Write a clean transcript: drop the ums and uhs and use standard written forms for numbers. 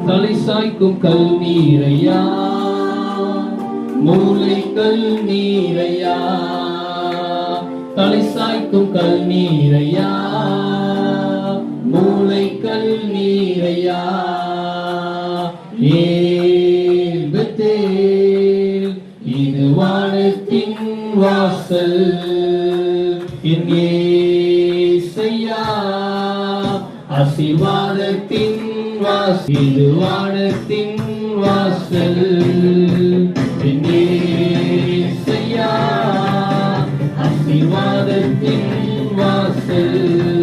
தலை சாய்க்கும் கல் நீரையா, மூளை கல் நீரையா, தலை சாய்க்கும் கல் நீரையா, மூளை கல் நீரையா. ஏல் பெத்தேல், இது வானத்தின் வாசல், என் இயேசையா ஆசீர்வாதத்தின் வாசல், இது வானத்தின் வாசல், என் இயேசையா ஆசீர்வாதத்தின் வாசல்.